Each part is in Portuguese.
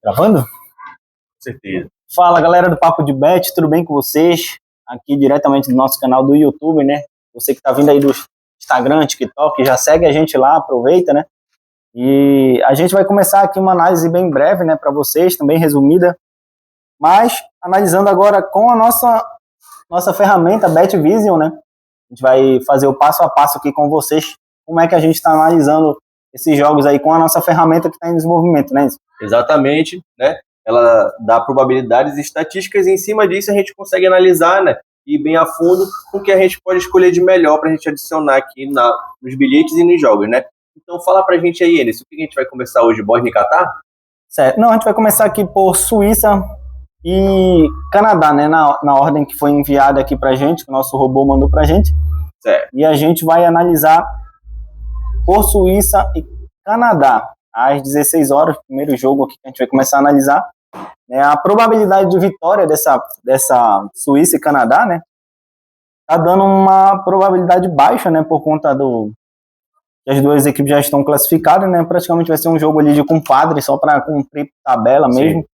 Gravando? Com certeza. Fala, galera do Papo de Bet, tudo bem com vocês? Aqui diretamente do nosso canal do YouTube, né? Você que tá vindo aí do Instagram, TikTok, já segue a gente lá, aproveita, né? E a gente vai começar aqui uma análise bem breve, né, para vocês, também resumida, mas analisando agora com a nossa ferramenta BetVision, né? A gente vai fazer o passo a passo aqui com vocês, como é que a gente está analisando esses jogos aí com a nossa ferramenta que está em desenvolvimento, né? Exatamente, né? Ela dá probabilidades e estatísticas e em cima disso a gente consegue analisar, né? E bem a fundo o que a gente pode escolher de melhor para a gente adicionar aqui nos bilhetes e nos jogos, né? Então fala pra gente aí, Enes, o que a gente vai começar hoje? Bósnia e Catar? Certo. Não, a gente vai começar aqui por Suíça e Canadá, né? Na ordem que foi enviada aqui pra gente, que o nosso robô mandou pra gente. Certo. E a gente vai analisar por Suíça e Canadá, às 16 horas, o primeiro jogo aqui que a gente vai começar a analisar. Né? A probabilidade de vitória dessa Suíça e Canadá, né? Tá dando uma probabilidade baixa, né? Por conta que as duas equipes já estão classificadas, né? Praticamente vai ser um jogo ali de compadre, só para cumprir tabela mesmo. Sim.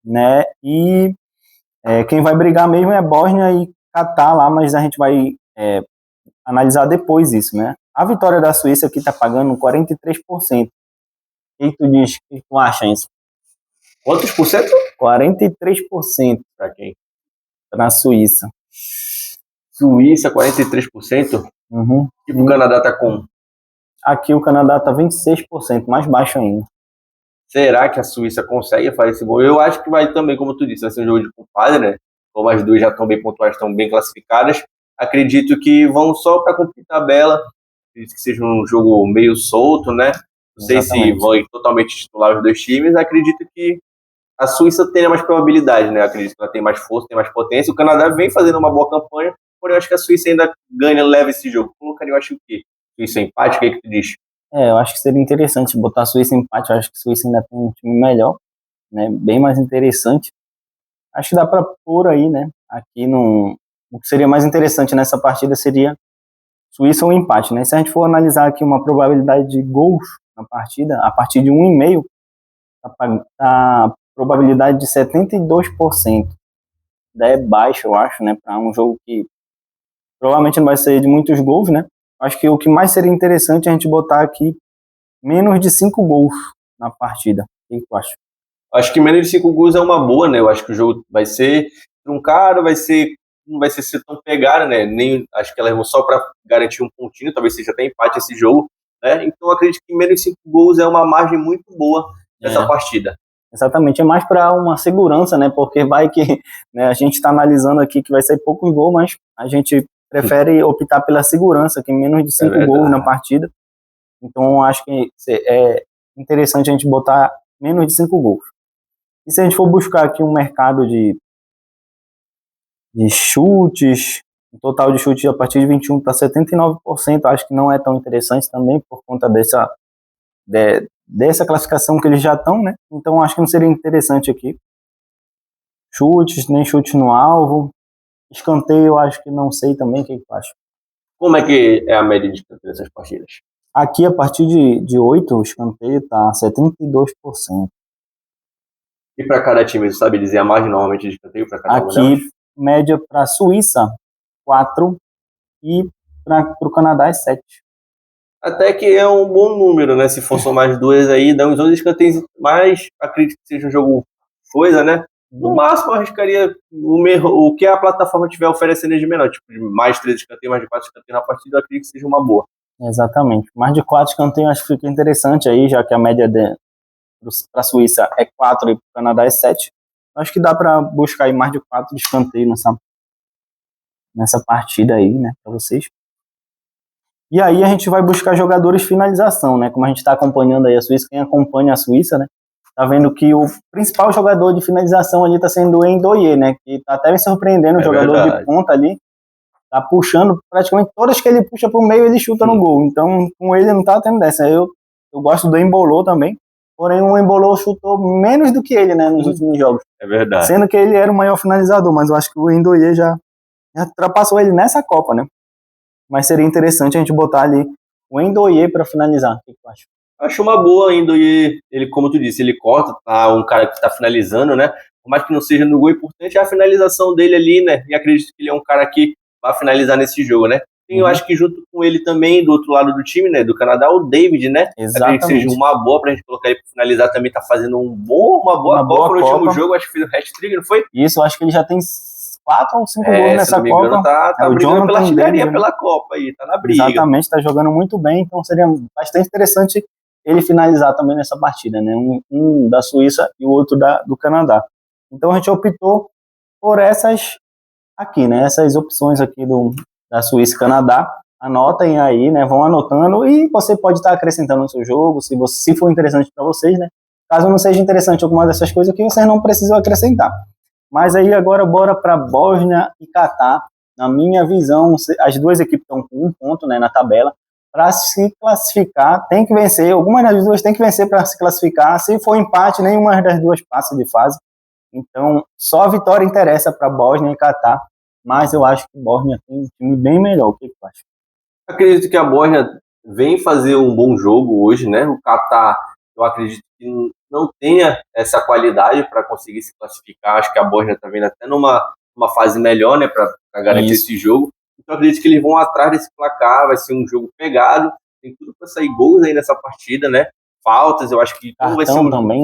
Né? E quem vai brigar mesmo é Bósnia e Catar lá, mas a gente vai analisar depois isso, né? A vitória da Suíça aqui tá pagando 43%. O que tu diz? O que tu acha isso? Quantos por cento? 43% para quem? Na Suíça. Suíça, 43%? Uhum. E o Canadá tá com? Aqui o Canadá tá 26%, mais baixo ainda. Será que a Suíça consegue fazer esse gol? Eu acho que vai também, como tu disse, vai ser um jogo de compadre, né? Como as duas já estão bem pontuadas, estão bem classificadas. Acredito que vão só para cumprir tabela. Acredito que seja um jogo meio solto, né? Não sei se vão totalmente titular os dois times. Acredito que a Suíça tenha mais probabilidade, né? Acredito que ela tem mais força, tem mais potência. O Canadá vem fazendo uma boa campanha, porém eu acho que a Suíça ainda ganha, leva esse jogo. Colocaria, eu acho o quê? Suíça empate, o que é que tu diz? Eu acho que seria interessante botar a Suíça em empate. Eu acho que a Suíça ainda tem um time melhor, né? Bem mais interessante. Acho que dá para pôr aí, né? Aqui o que seria mais interessante nessa partida seria Suíça ou empate, né? Se a gente for analisar aqui uma probabilidade de gols na partida, a partir de 1,5, a probabilidade de 72%. É baixo, eu acho, né? Para um jogo que provavelmente não vai ser de muitos gols, né? Acho que o que mais seria interessante é a gente botar aqui menos de 5 gols na partida. O que tu acha? Acho que menos de 5 gols é uma boa, né? Eu acho que o jogo vai ser truncado, não vai ser tão pegado, né? Nem, acho que elas vão só para garantir um pontinho, talvez seja até empate esse jogo, né? Então acredito que menos de 5 gols é uma margem muito boa nessa partida. Exatamente, é mais para uma segurança, né? Porque vai que, né, a gente está analisando aqui que vai ser poucos gols, mas a gente prefere optar pela segurança, que menos de 5 gols na partida. Então acho que é interessante a gente botar menos de 5 gols. E se a gente for buscar aqui um mercado de chutes, o total de chutes a partir de 21 está 79%, acho que não é tão interessante também por conta dessa classificação que eles já estão, né? Então acho que não seria interessante aqui. Chutes, nem chute no alvo. Escanteio, eu acho que não sei também o que eu acho. Como é que é a média de escanteio dessas partidas? Aqui, a partir de 8, o escanteio está 72%. E para cada time, você sabe dizer a margem normalmente de escanteio para cada uma? Aqui, média para a Suíça, 4, e para o Canadá é 7. Até que é um bom número, né? Se for somar as duas aí, dá uns 11 escanteios, mas acredito que seja um jogo coisa, né? No máximo, eu arriscaria o que a plataforma tiver oferecendo de menor, tipo, de mais 3 escanteios, mais de 4 escanteios na partida, eu acredito que seja uma boa. Exatamente. Mais de 4 escanteios acho que fica interessante aí, já que a média para a Suíça é 4 e para o Canadá é 7. Acho que dá para buscar aí mais de 4 escanteios nessa partida aí, né, para vocês. E aí a gente vai buscar jogadores de finalização, né, como a gente está acompanhando aí a Suíça, quem acompanha a Suíça, né, tá vendo que o principal jogador de finalização ali tá sendo o Endoye, né, que tá até me surpreendendo, o jogador verdade. De ponta ali, tá puxando, praticamente todas que ele puxa pro meio, ele chuta no gol, então com ele não tá tendo dessa. Eu gosto do Embolo também, porém o Embolo chutou menos do que ele, né, nos últimos jogos. É verdade. Sendo que ele era o maior finalizador, mas eu acho que o Endoye já ultrapassou ele nessa Copa, né. Mas seria interessante a gente botar ali o Endoye para finalizar. O que tu acha? Acho uma boa ainda, e ele, como tu disse, ele corta, tá um cara que tá finalizando, né? Por mais que não seja no gol, o importante é a finalização dele ali, né? E acredito que ele é um cara que vai finalizar nesse jogo, né? E eu acho que junto com ele também, do outro lado do time, né? Do Canadá, o David, né? Exatamente. Acredito que seja uma boa pra gente colocar ele pra finalizar também, tá fazendo uma boa Copa no último jogo, acho que fez o hat-trick, não foi? Isso, acho que ele já tem 4 ou 5 gols nessa Copa. Engano, tá brigando pela artilharia, pela Copa aí, tá na briga. Exatamente, tá jogando muito bem, então seria bastante interessante ele finalizar também nessa partida, né? Um da Suíça e o outro do Canadá. Então a gente optou por essas aqui, né? Essas opções aqui da Suíça e Canadá. Anotem aí, né? Vão anotando e você pode estar acrescentando no seu jogo, se for interessante para vocês, né? Caso não seja interessante alguma dessas coisas aqui, vocês não precisam acrescentar. Mas aí agora bora para Bósnia e Catar. Na minha visão, as duas equipes estão com 1 ponto, né, na tabela. Para se classificar, tem que vencer. Alguma das duas tem que vencer para se classificar. Se for empate, nenhuma das duas passa de fase. Então, só a vitória interessa para Bósnia e Catar. Mas eu acho que Bósnia tem um time bem melhor. O que tu acha? Acredito que a Bósnia vem fazer um bom jogo hoje, né? O Catar, eu acredito que não tenha essa qualidade para conseguir se classificar. Acho que a Bósnia está vindo até numa fase melhor, né, para garantir esse jogo. Então, eu acredito que eles vão atrás desse placar. Vai ser um jogo pegado. Tem tudo para sair gols aí nessa partida, né? Faltas, eu acho que vai ser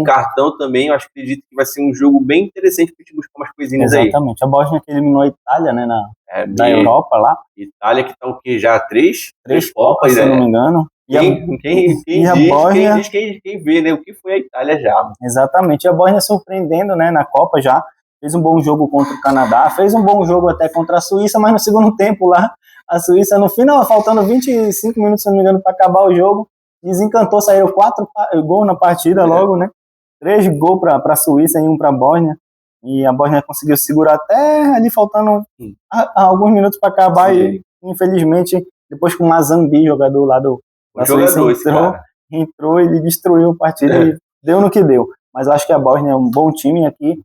cartão também. Eu acredito que vai ser um jogo bem interessante para a gente buscar umas coisinhas aí. Exatamente. A Bósnia que eliminou a Itália, né, na Europa lá. Itália que tá o quê? Já três Copas, se não me engano. Quem vê, né? O que foi a Itália já. Exatamente. E a Bósnia surpreendendo, né, na Copa já. Fez um bom jogo contra o Canadá, fez um bom jogo até contra a Suíça, mas no segundo tempo lá, a Suíça no final, faltando 25 minutos, se não me engano, para acabar o jogo, desencantou, saíram 4 gols na partida logo, né? 3 gols para a Suíça e 1 para a Bósnia. E a Bósnia conseguiu segurar até ali faltando alguns minutos para acabar. E infelizmente, depois com o Mazambi, jogador lá da Suíça, entrou, ele destruiu a partida e deu no que deu. Mas eu acho que a Bósnia é um bom time aqui.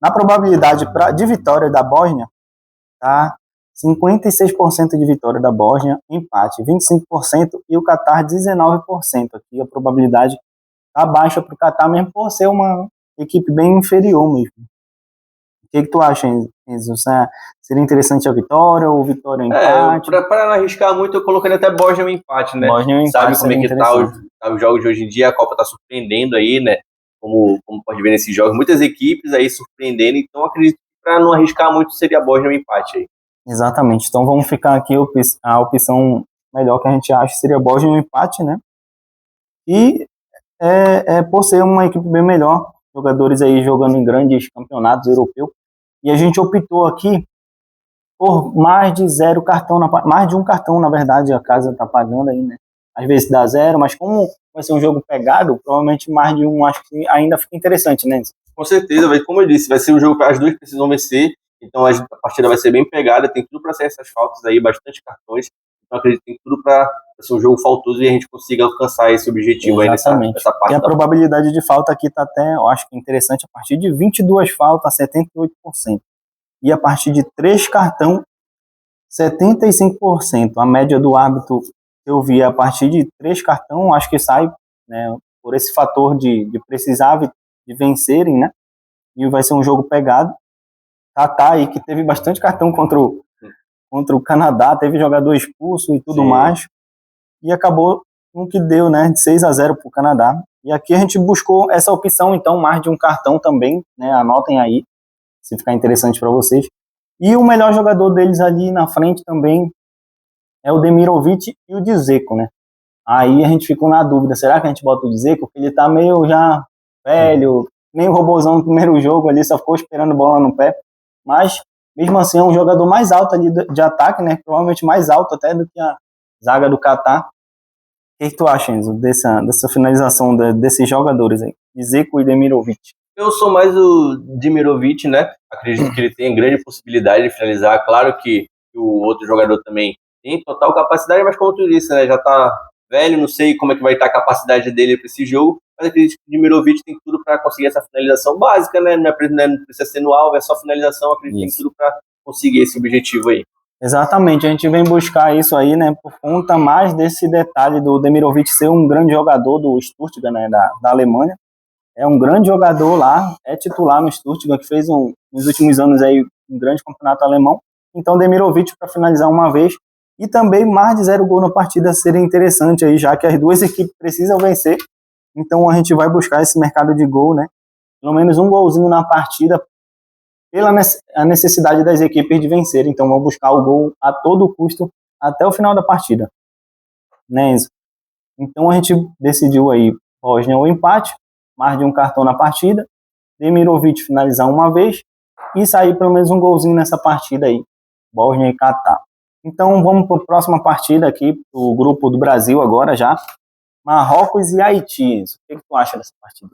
Na probabilidade de vitória da Bósnia, tá 56% de vitória da Bósnia, empate 25% e o Catar 19%. Aqui a probabilidade tá baixa para o Catar, mesmo por ser uma equipe bem inferior mesmo. O que tu acha, Enzo? Seria interessante a vitória ou vitória empate? Para não arriscar muito, eu colocaria até Bósnia um empate, né? Bósnia um empate. Sabe como é que tá os jogos de hoje em dia? A Copa tá surpreendendo aí, né? Como pode ver nesses jogos, muitas equipes aí surpreendendo, então acredito que para não arriscar muito seria a Bósnia um empate aí. Exatamente, então vamos ficar aqui, a opção melhor que a gente acha seria a Bósnia um empate, né? E por ser uma equipe bem melhor, jogadores aí jogando em grandes campeonatos europeus, e a gente optou aqui por mais de um cartão, na verdade, a casa tá pagando aí, né? Às vezes dá 0, mas como vai ser um jogo pegado, provavelmente mais de um, acho que ainda fica interessante, né? Com certeza, como eu disse, vai ser um jogo que as duas precisam vencer, então a partida vai ser bem pegada, tem tudo para sair essas faltas aí, bastante cartões, então acredito que tem tudo para ser um jogo faltoso e a gente consiga alcançar esse objetivo. Exatamente. Aí nessa parte. E a probabilidade de falta aqui tá até, eu acho que interessante, a partir de 22 faltas, 78%. E a partir de 3 cartão, 75%. A média do árbitro eu vi a partir de 3 cartão, acho que sai, né, por esse fator de precisar de vencerem, né? E vai ser um jogo pegado. Tá aí que teve bastante cartão contra o Canadá, teve jogador expulso e tudo mais. E acabou no que deu, né, de 6-0 para o Canadá. E aqui a gente buscou essa opção, então, mais de um cartão também, né? Anotem aí, se ficar interessante para vocês. E o melhor jogador deles ali na frente também é o Demirovic e o Dzeko, né? Aí a gente ficou na dúvida, será que a gente bota o Dzeko? Porque ele tá meio já velho, meio robozão no primeiro jogo ali, só ficou esperando bola no pé. Mas, mesmo assim, é um jogador mais alto ali de ataque, né? Provavelmente mais alto até do que a zaga do Catar. O que tu acha, Enzo, dessa finalização desses jogadores aí, Dzeko e Demirovic? Eu sou mais o Demirovic, né? Acredito que ele tem grande possibilidade de finalizar. Claro que o outro jogador também tem total capacidade, mas como tu disse, né? Já tá velho, não sei como é que vai estar a capacidade dele para esse jogo, mas acredito que o Demirovic tem tudo para conseguir essa finalização básica, né? Não precisa ser no alvo, é só finalização. Acredito que tem tudo para conseguir esse objetivo aí. Exatamente, a gente vem buscar isso aí, né, por conta mais desse detalhe do Demirovic ser um grande jogador do Stuttgart, né, da Alemanha. É um grande jogador lá, é titular no Stuttgart, que fez nos últimos anos aí um grande campeonato alemão. Então, Demirovic para finalizar uma vez. E também mais de 0 gol na partida seria interessante aí, já que as duas equipes precisam vencer. Então, a gente vai buscar esse mercado de gol, né? Pelo menos um golzinho na partida, pela a necessidade das equipes de vencer. Então, vamos buscar o gol a todo custo até o final da partida. Né, Enzo? Então, a gente decidiu aí, Rosner, o empate, mais de um cartão na partida, Demirovic finalizar uma vez e sair pelo menos um golzinho nessa partida aí, Bósnia e Catar. Então vamos para a próxima partida aqui, o grupo do Brasil agora já, Marrocos e Haiti. O que tu acha dessa partida?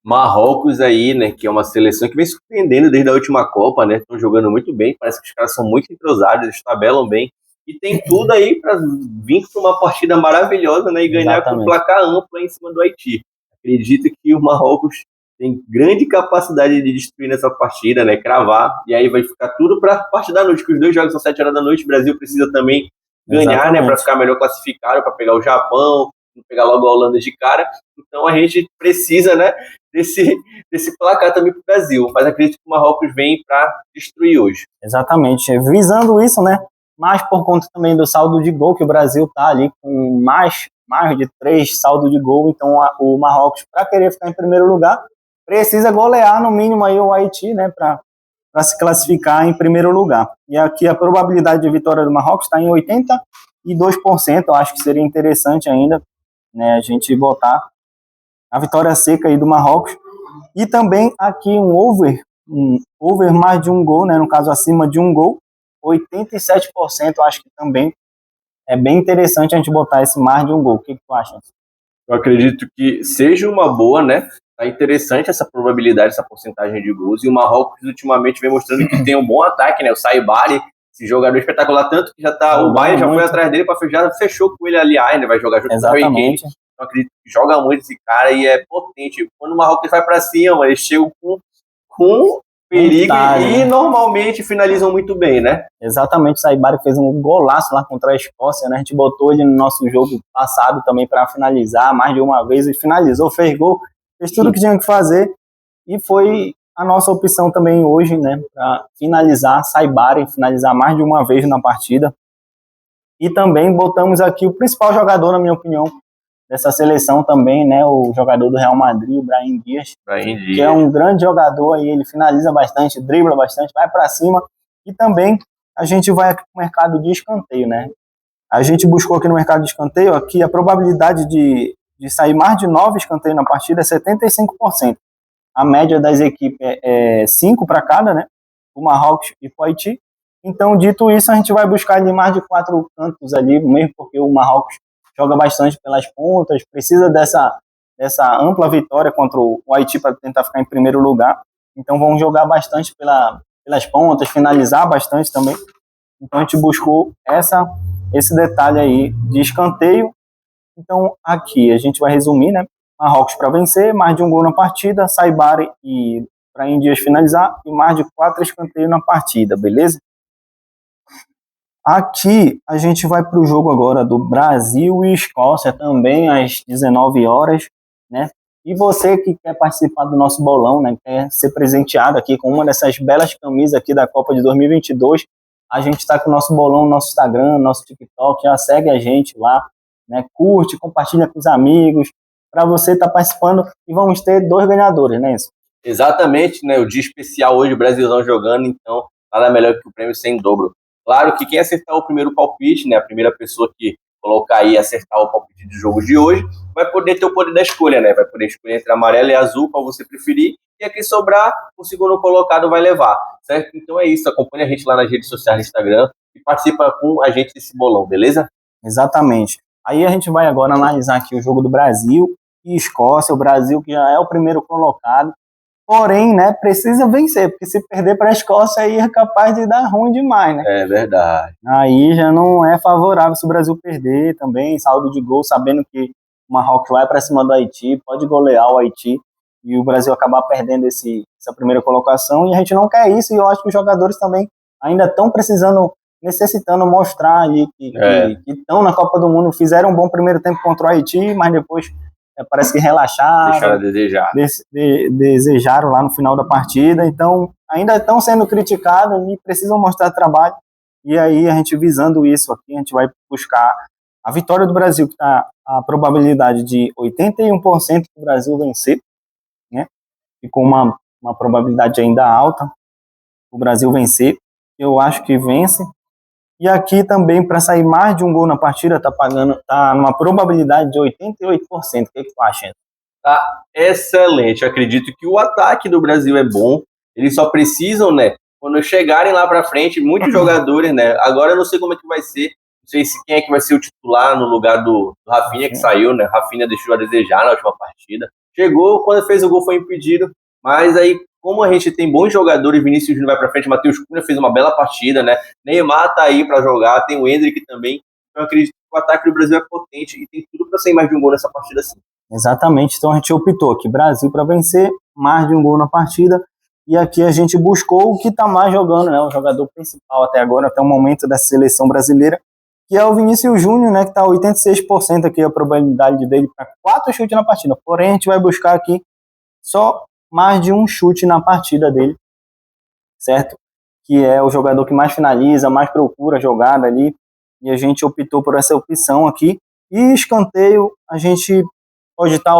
Marrocos aí, né, que é uma seleção que vem surpreendendo desde a última Copa, né, estão jogando muito bem, parece que os caras são muito entrosados, eles tabelam bem, e tem tudo aí para vir para uma partida maravilhosa, né, e ganhar com placar amplo em cima do Haiti. Acredito que o Marrocos tem grande capacidade de destruir nessa partida, né, cravar, e aí vai ficar tudo para a parte da noite, que os dois jogos são 7 horas da noite, o Brasil precisa também ganhar, né, para ficar melhor classificado, para pegar o Japão, pegar logo a Holanda de cara, então a gente precisa, né, desse placar também para o Brasil, mas acredito que o Marrocos vem para destruir hoje. Exatamente, visando isso, né, mas por conta também do saldo de gol, que o Brasil está ali com mais de 3 saldo de gol, então o Marrocos, para querer ficar em primeiro lugar, precisa golear no mínimo aí o Haiti, né, para se classificar em primeiro lugar. E aqui a probabilidade de vitória do Marrocos está em 82%, eu acho que seria interessante ainda, né, a gente botar a vitória seca aí do Marrocos. E também aqui um over mais de um gol, né, no caso acima de um gol, 87%, eu acho que também é bem interessante a gente botar esse mais de um gol. O que tu acha? Eu acredito que seja uma boa, né? Tá interessante essa probabilidade, essa porcentagem de gols. E o Marrocos ultimamente vem mostrando que tem um bom ataque, né? O Saibari, esse jogador espetacular, tanto que já tá. O Bayern já foi atrás dele para fechar, fechou com ele ali, né? Vai jogar junto com o Harry Kane. Então acredito que joga muito esse cara e é potente. Quando o Marrocos vai para cima, eles chegam com perigo e normalmente finalizam muito bem, né? Exatamente, o Saibari fez um golaço lá contra a Escócia, né? A gente botou ele no nosso jogo passado também para finalizar mais de uma vez e finalizou, fez gol, fez tudo o que tinha que fazer e foi a nossa opção também hoje, né? Para finalizar, Saibari, finalizar mais de uma vez na partida. E também botamos aqui o principal jogador, na minha opinião, dessa seleção também, né, o jogador do Real Madrid, o Brahim Dias, que é um grande jogador, aí ele finaliza bastante, dribla bastante, vai para cima, e também a gente vai aqui no mercado de escanteio, né, a gente buscou aqui no mercado de escanteio, aqui a probabilidade de sair mais de 9 escanteios na partida é 75%, a média das equipes é 5 para cada, né, o Marrocos e o Haiti. Então, dito isso, a gente vai buscar ali mais de 4 cantos ali, mesmo porque o Marrocos joga bastante pelas pontas, precisa dessa ampla vitória contra o Haiti para tentar ficar em primeiro lugar. Então vamos jogar bastante pelas pontas, finalizar bastante também. Então a gente buscou esse detalhe aí de escanteio. Então aqui a gente vai resumir, né? Marrocos para vencer, mais de um gol na partida, Saibari e Brahim Dias finalizar e mais de 4 escanteios na partida, beleza? Aqui a gente vai para o jogo agora do Brasil e Escócia também às 19 horas, né? E você que quer participar do nosso bolão, né? Quer ser presenteado aqui com uma dessas belas camisas aqui da Copa de 2022, a gente está com o nosso bolão no nosso Instagram, nosso TikTok, já segue a gente lá, né? Curte, compartilha com os amigos, para você estar participando e vamos ter 2 ganhadores, né, isso? Exatamente, né? O dia especial hoje, o Brasilzão jogando, então nada melhor que o prêmio sem dobro. Claro que quem acertar o primeiro palpite, né, a primeira pessoa que colocar aí e acertar o palpite do jogo de hoje, vai poder ter o poder da escolha, né? Vai poder escolher entre amarelo e azul, qual você preferir, e a quem sobrar, o segundo colocado vai levar, certo? Então é isso, acompanha a gente lá nas redes sociais, no Instagram, e participa com a gente desse bolão, beleza? Exatamente. Aí a gente vai agora analisar aqui o jogo do Brasil e Escócia, o Brasil que já é o primeiro colocado, porém, né, precisa vencer, porque se perder para a Escócia aí é capaz de dar ruim demais, né? É verdade. Aí já não é favorável se o Brasil perder também, saldo de gol, sabendo que o Marrocos vai para cima do Haiti, pode golear o Haiti e o Brasil acabar perdendo essa primeira colocação, e a gente não quer isso, e eu acho que os jogadores também ainda estão precisando necessitando mostrar aí que estão na Copa do Mundo, fizeram um bom primeiro tempo contra o Haiti, mas depois parece que relaxaram, deixaram a desejar. Desejaram lá no final da partida, então ainda estão sendo criticados e precisam mostrar trabalho, e aí a gente visando isso aqui, a gente vai buscar a vitória do Brasil, que está a probabilidade de 81% do Brasil vencer, né? E com uma probabilidade ainda alta, o Brasil vencer. Eu acho que vence. E aqui também, para sair mais de um gol na partida, tá numa probabilidade de 88%. O que tu acha? Tá excelente. Eu acredito que o ataque do Brasil é bom. Eles só precisam, né? Quando chegarem lá para frente, muitos jogadores, né? Agora eu não sei como é que vai ser. Não sei se quem é que vai ser o titular no lugar do Rafinha, que saiu, né? Rafinha deixou a desejar na última partida. Chegou, quando fez o gol foi impedido. Mas aí, como a gente tem bons jogadores, Vinícius Júnior vai para frente, Matheus Cunha fez uma bela partida, né? Neymar tá aí para jogar, tem o Endrick também. Então eu acredito que o ataque do Brasil é potente e tem tudo para sair mais de um gol nessa partida sim. Exatamente, então a gente optou aqui, Brasil para vencer, mais de um gol na partida, e aqui a gente buscou o que está mais jogando, né, o jogador principal até agora, até o momento da seleção brasileira, que é o Vinícius Júnior, né, que está 86% aqui a probabilidade dele para 4 chutes na partida, porém a gente vai buscar aqui só mais de um chute na partida dele, certo? Que é o jogador que mais finaliza, mais procura a jogada ali, e a gente optou por essa opção aqui, e escanteio a gente pode estar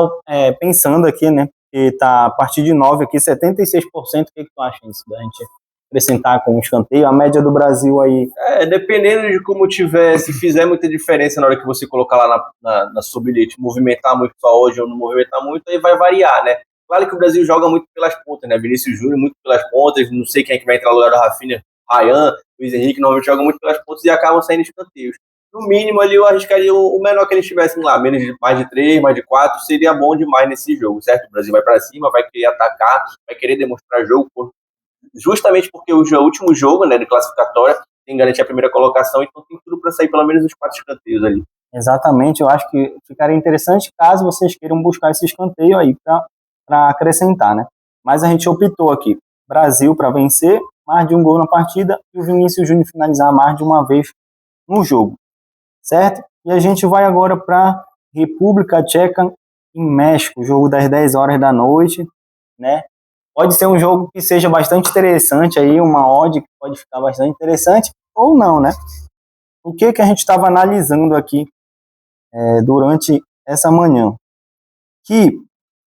pensando aqui, né, que está a partir de 9 aqui, 76%, o que tu acha disso, da gente acrescentar com o escanteio, a média do Brasil aí... Dependendo de como tiver, se fizer muita diferença na hora que você colocar lá na sua bilhete, movimentar muito só hoje ou não movimentar muito, aí vai variar, né? Claro que o Brasil joga muito pelas pontas, né? Vinícius Júnior muito pelas pontas, não sei quem é que vai entrar no lugar do Rafinha, Ryan, Luiz Henrique, normalmente jogam muito pelas pontas e acabam saindo escanteios. No mínimo ali eu arriscaria o menor que eles tivessem lá, mais de 3, mais de 4, seria bom demais nesse jogo, certo? O Brasil vai para cima, vai querer atacar, vai querer demonstrar jogo, justamente porque o último jogo, né, de classificatória, tem que garantir a primeira colocação, então tem tudo para sair pelo menos os 4 escanteios ali. Exatamente, eu acho que ficaria interessante caso vocês queiram buscar esse escanteio aí para acrescentar, né? Mas a gente optou aqui, Brasil para vencer, mais de um gol na partida, e o Vinícius Júnior finalizar mais de uma vez no jogo, certo? E a gente vai agora para República Tcheca em México, jogo das 10 horas da noite, né? Pode ser um jogo que seja bastante interessante aí, uma odd que pode ficar bastante interessante, ou não, né? O que a gente estava analisando aqui durante essa manhã? Que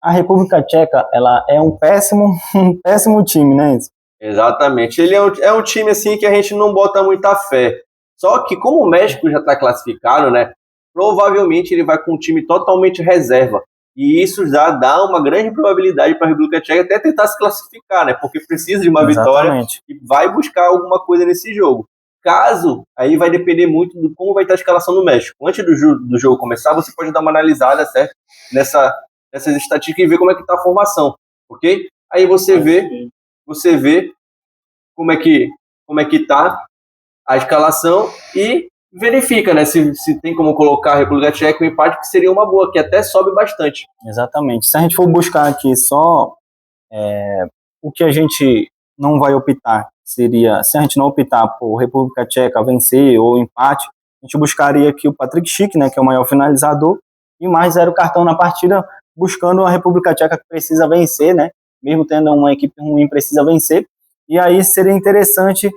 a República Tcheca, ela é um péssimo time, né? Exatamente. Ele é um time assim que a gente não bota muita fé. Só que como o México já está classificado, né? Provavelmente ele vai com um time totalmente reserva. E isso já dá uma grande probabilidade para a República Tcheca até tentar se classificar, né? Porque precisa de uma vitória e vai buscar alguma coisa nesse jogo. Caso, aí vai depender muito de como vai estar a escalação do México. Antes do jogo começar, você pode dar uma analisada, certo? Nessas estatísticas e ver como é que está a formação, ok? Aí você vê como é que tá a escalação e verifica, né, se tem como colocar a República Tcheca o empate, que seria uma boa, que até sobe bastante. Exatamente. Se a gente for buscar aqui só o que a gente não vai optar, seria, se a gente não optar por República Tcheca vencer ou empate, a gente buscaria aqui o Patrick Schick, né, que é o maior finalizador, e mais 0 cartão na partida, buscando a República Tcheca que precisa vencer, né, mesmo tendo uma equipe ruim, precisa vencer, e aí seria interessante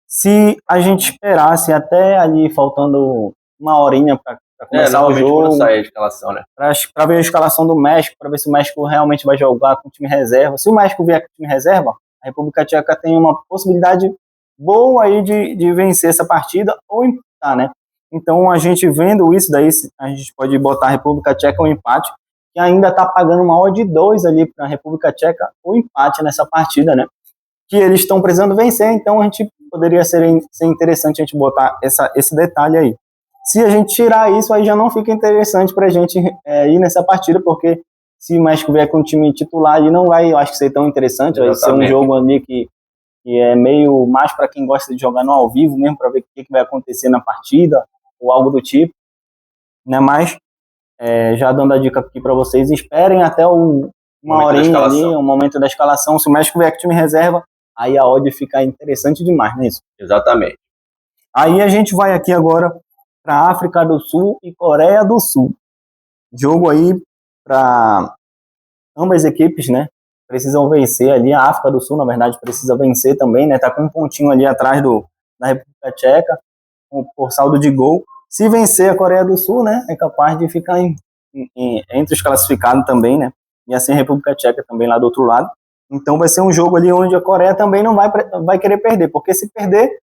se a gente esperasse até ali, faltando uma horinha para começar o jogo, sai a escalação, né? Para ver a escalação do México, para ver se o México realmente vai jogar com o time reserva. Se o México vier com o time reserva, a República Tcheca tem uma possibilidade boa aí de vencer essa partida ou empatar, né? Então, a gente vendo isso daí, a gente pode botar a República Tcheca ou empate, que ainda está pagando uma odd de 2 ali para a República Tcheca ou empate nessa partida, né? Que eles estão precisando vencer, então a gente poderia ser interessante a gente botar esse detalhe aí. Se a gente tirar isso, aí já não fica interessante para a gente ir nessa partida, porque se o México vier com o time titular, ali não vai, eu acho que ser tão interessante. Exatamente. Vai ser um jogo ali que é meio mais para quem gosta de jogar no ao vivo mesmo, para ver o que vai acontecer na partida, ou algo do tipo. Né? Mas, já dando a dica aqui para vocês, esperem até uma horinha ali, o momento da escalação. Se o México vier com o time reserva, aí a odd fica interessante demais, não é isso? Exatamente. Aí a gente vai aqui agora para África do Sul e Coreia do Sul. Jogo aí para ambas equipes, né? Precisam vencer ali. A África do Sul, na verdade, precisa vencer também, né? Tá com um pontinho ali atrás da República Tcheca, por saldo de gol. Se vencer a Coreia do Sul, né? É capaz de ficar entre os classificados também, né? E assim a República Tcheca também lá do outro lado. Então vai ser um jogo ali onde a Coreia também não vai querer perder, porque se perder,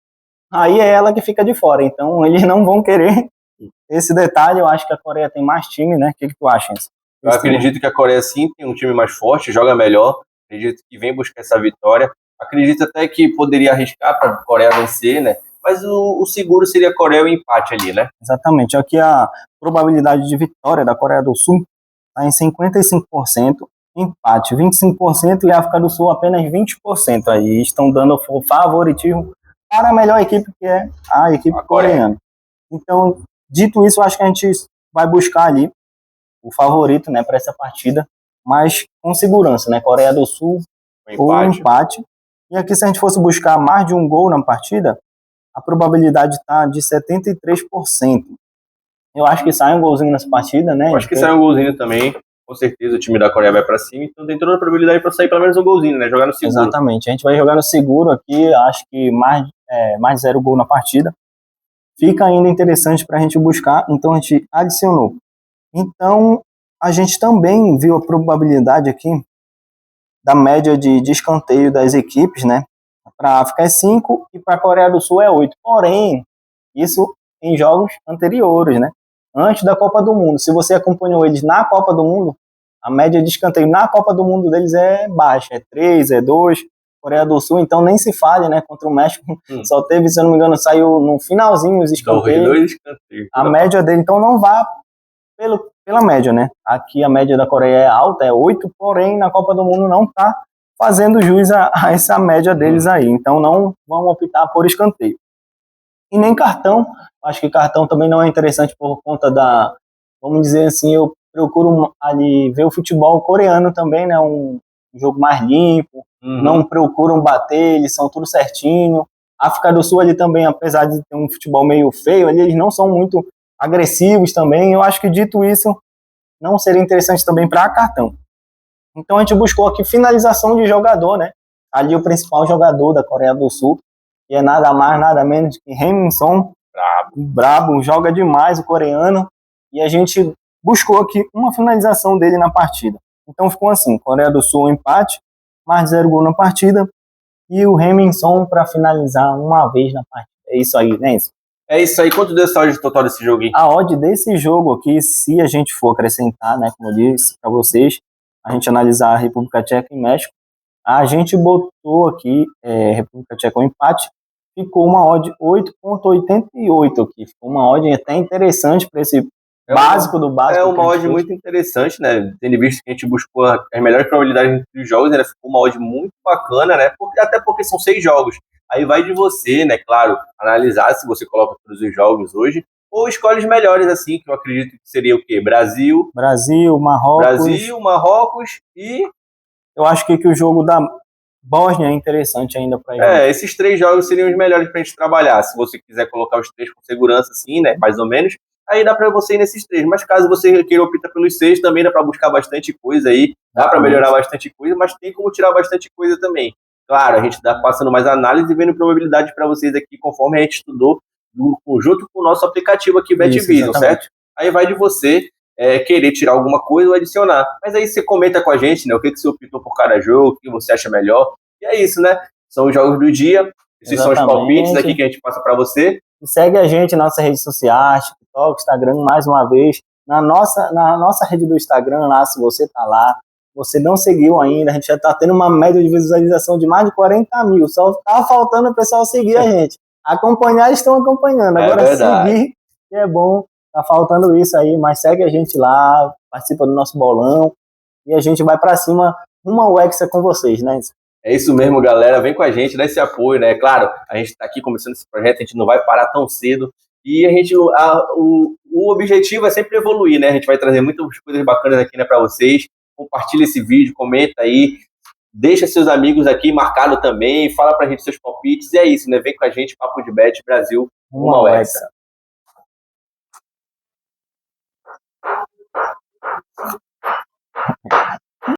aí é ela que fica de fora. Então eles não vão querer esse detalhe. Eu acho que a Coreia tem mais time, né? O que tu acha, Enzo? Eu acredito que a Coreia sim tem um time mais forte, joga melhor. Acredito que vem buscar essa vitória. Acredito até que poderia arriscar para a Coreia vencer, né? Mas o seguro seria a Coreia o empate ali, né? Exatamente. Aqui a probabilidade de vitória da Coreia do Sul está em 55%, empate 25% e a África do Sul apenas 20%. Aí estão dando favoritismo para a melhor equipe, que é a equipe coreana. Então, dito isso, eu acho que a gente vai buscar ali o favorito, né, para essa partida, mas com segurança, né? Coreia do Sul ou empate. E aqui, se a gente fosse buscar mais de um gol na partida, a probabilidade está de 73%. Eu acho que sai um golzinho nessa partida, né? Eu acho que sai um golzinho também. Com certeza o time da Coreia vai para cima, então tem toda a probabilidade para sair pelo menos um golzinho, né? Jogar no seguro. Exatamente. A gente vai jogar no seguro aqui, acho que mais 0 gol na partida. Fica ainda interessante para a gente buscar, então a gente adicionou. Então, a gente também viu a probabilidade aqui da média de escanteio das equipes, né? Para a África é 5 e para a Coreia do Sul é 8. Porém, isso em jogos anteriores, né? Antes da Copa do Mundo. Se você acompanhou eles na Copa do Mundo, a média de escanteio na Copa do Mundo deles é baixa, é 3, é 2. Coreia do Sul, então nem se fale, né? Contra o México, só teve, se eu não me engano, saiu no finalzinho os escanteios. Dois escanteios. A média dele, então não vá pela média, né? Aqui a média da Coreia é alta, é 8, porém na Copa do Mundo não está fazendo jus a essa média deles aí. Então não vão optar por escanteio. E nem cartão. Acho que cartão também não é interessante por conta vamos dizer assim, eu procuro ali ver o futebol coreano também, né? Um jogo mais limpo, não procuram bater, eles são tudo certinho. A África do Sul ali também, apesar de ter um futebol meio feio, ali eles não são muito agressivos também. Eu acho que, dito isso, não seria interessante também para cartão. Então a gente buscou aqui finalização de jogador, né? Ali o principal jogador da Coreia do Sul, que é nada mais, nada menos que Heung-min-son, brabo, joga demais o coreano, e a gente buscou aqui uma finalização dele na partida. Então ficou assim, Coreia do Sul empate, mais 0 gol na partida, e o Heung-min-son para finalizar uma vez na partida. É isso aí, né? É isso aí. Quanto deu essa odd total desse jogo aí? A odd desse jogo aqui, se a gente for acrescentar, né, como eu disse para vocês, a gente analisar a República Tcheca e México, a gente botou aqui República Tcheca um empate, ficou uma odd 8,88 aqui. Ficou uma odd até interessante para esse básico do básico. É uma odd muito interessante, né? Tendo visto que a gente buscou as melhores probabilidades entre os jogos, né? Ficou uma odd muito bacana, né? Até porque são 6 jogos. Aí vai de você, né? Claro, analisar se você coloca todos os jogos hoje, ou escolhe os melhores, assim, que eu acredito que seria o quê? Brasil, Marrocos e... Eu acho que o jogo da Bósnia é interessante ainda para gente. Esses 3 jogos seriam os melhores para a gente trabalhar. Se você quiser colocar os 3 com segurança, assim, né? Mais ou menos. Aí dá para você ir nesses 3. Mas caso você queira optar pelos 6, também dá para buscar bastante coisa aí. Dá para melhorar bastante coisa, mas tem como tirar bastante coisa também. Claro, a gente está passando mais análise e vendo probabilidade para vocês aqui, conforme a gente estudou, junto com o nosso aplicativo aqui, BetVision, certo? Aí vai de você querer tirar alguma coisa ou adicionar. Mas aí você comenta com a gente, né? O que você optou por cada jogo, o que você acha melhor. E é isso, né? São os jogos do dia. Esses são os palpites aqui que a gente passa para você. E segue a gente nas nossas redes sociais, TikTok, Instagram, mais uma vez. Na nossa rede do Instagram, lá, se você tá lá, você não seguiu ainda, a gente já tá tendo uma média de visualização de mais de 40 mil. Só tá faltando o pessoal seguir a gente. Acompanhar, estão acompanhando. Agora seguir, que é bom. Tá faltando isso aí, mas segue a gente lá, participa do nosso bolão e a gente vai para cima rumo ao Hexa com vocês, né? É isso mesmo, galera. Vem com a gente, dá esse apoio, né? Claro, a gente está aqui começando esse projeto, a gente não vai parar tão cedo. E o objetivo é sempre evoluir, né? A gente vai trazer muitas coisas bacanas aqui, né, para vocês. Compartilha esse vídeo, comenta aí, Deixa seus amigos aqui marcado também, fala pra gente seus palpites, e é isso, né? Vem com a gente, Papo de Bet Brasil, uma ao Hexa.